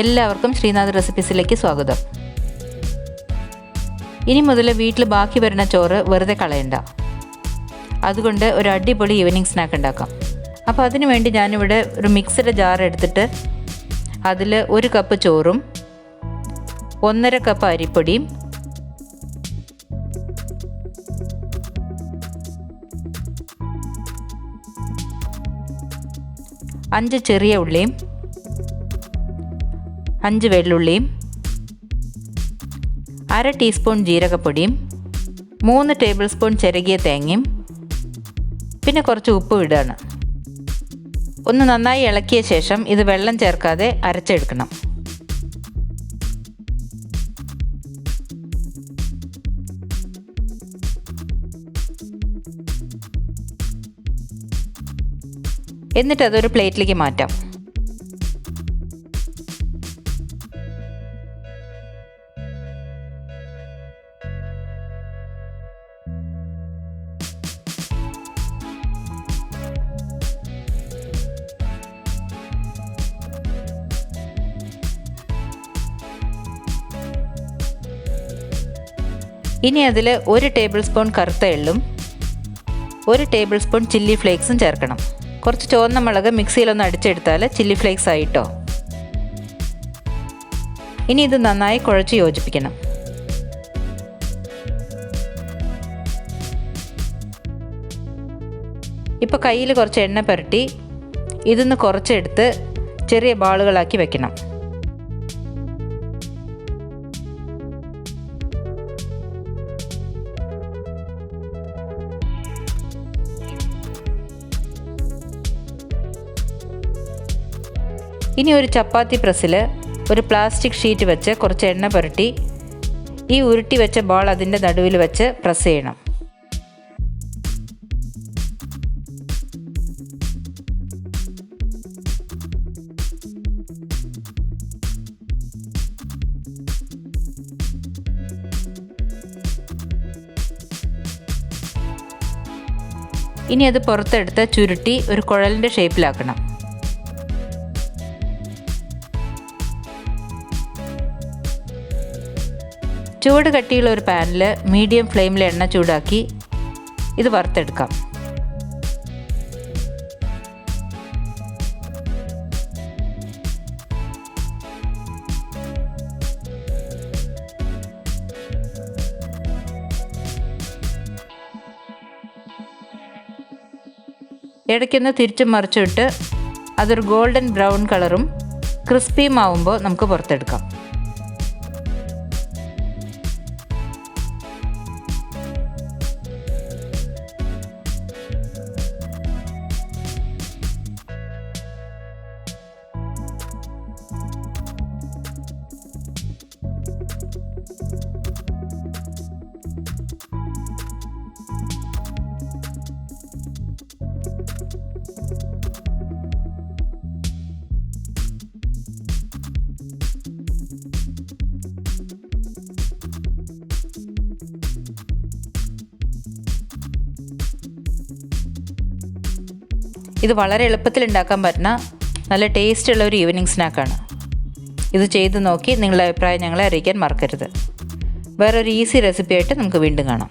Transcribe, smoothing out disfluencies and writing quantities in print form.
എല്ലാവർക്കും ശ്രീനാഥ് റെസിപ്പീസിലേക്ക് സ്വാഗതം. ഇനി മുതൽ വീട്ടിൽ ബാക്കി വരുന്ന ചോറ് വെറുതെ കളയണ്ട. അതുകൊണ്ട് ഒരു അടിപൊളി ഈവനിങ് സ്നാക്ക് ഉണ്ടാക്കാം. അപ്പോൾ അതിനു വേണ്ടി ഞാനിവിടെ ഒരു മിക്സിയുടെ ജാർ എടുത്തിട്ട് അതിൽ 1 കപ്പ് ചോറും 1.5 കപ്പ് അരിപ്പൊടിയും 5 ചെറിയ ഉള്ളിയും 5 വെള്ളുള്ളിയും 1/2 ടീസ്പൂൺ ജീരകപ്പൊടിയും 3 ടേബിൾ സ്പൂൺ ചിരകിയ തേങ്ങയും പിന്നെ കുറച്ച് ഉപ്പ് ഇടുകയാണ്. ഒന്ന് നന്നായി ഇളക്കിയ ശേഷം ഇത് വെള്ളം ചേർക്കാതെ അരച്ചെടുക്കണം. എന്നിട്ട് അതൊരു പ്ലേറ്റിലേക്ക് മാറ്റാം. ഇനി അതിൽ 1 ടേബിൾ സ്പൂൺ കറുത്ത എള്ളും 1 ടേബിൾ സ്പൂൺ ചില്ലി ഫ്ലേക്സും ചേർക്കണം. കുറച്ച് ചുവന്ന മുളക് മിക്സിയിലൊന്ന് അടിച്ചെടുത്താൽ ചില്ലി ഫ്ലേക്സ് ആയിട്ടോ. ഇനി ഇത് നന്നായി കുഴച്ച് യോജിപ്പിക്കണം. ഇപ്പോൾ കയ്യിൽ കുറച്ച് എണ്ണ പുരട്ടി ഇതൊന്ന് കുറച്ചെടുത്ത് ചെറിയ ബാളുകളാക്കി വെക്കണം. ഇനി ഒരു ചപ്പാത്തി പ്രസ്സിൽ ഒരു പ്ലാസ്റ്റിക് ഷീറ്റ് വെച്ച് കുറച്ച് എണ്ണ പുരട്ടി ഈ ഉരുട്ടി വെച്ച ബോൾ അതിൻ്റെ നടുവിൽ വെച്ച് പ്രസ് ചെയ്യണം. ഇനി അത് പുറത്തെടുത്ത് ചുരുട്ടി ഒരു കുഴലിൻ്റെ ഷേപ്പിലാക്കണം. ചൂട് കട്ടിയുള്ള ഒരു പാനിൽ മീഡിയം ഫ്ലെയിമിൽ എണ്ണ ചൂടാക്കി ഇത് വറുത്തെടുക്കാം. ഇടയ്ക്കൊന്ന് തിരിച്ചും മറിച്ചിട്ട് അതൊരു ഗോൾഡൻ ബ്രൗൺ കളറും ക്രിസ്പിയും ആവുമ്പോൾ നമുക്ക് പുറത്തെടുക്കാം. ഇത് വളരെ എളുപ്പത്തിൽ ഉണ്ടാക്കാൻ പറ്റുന്ന നല്ല ടേസ്റ്റുള്ള ഒരു ഈവനിങ് സ്നാക്കാണ്. ഇത് ചെയ്ത് നോക്കി നിങ്ങളുടെ അഭിപ്രായം ഞങ്ങളെ അറിയിക്കാൻ മറക്കരുത്. വേറൊരു ഈസി റെസിപ്പിയായിട്ട് നമുക്ക് വീണ്ടും കാണാം.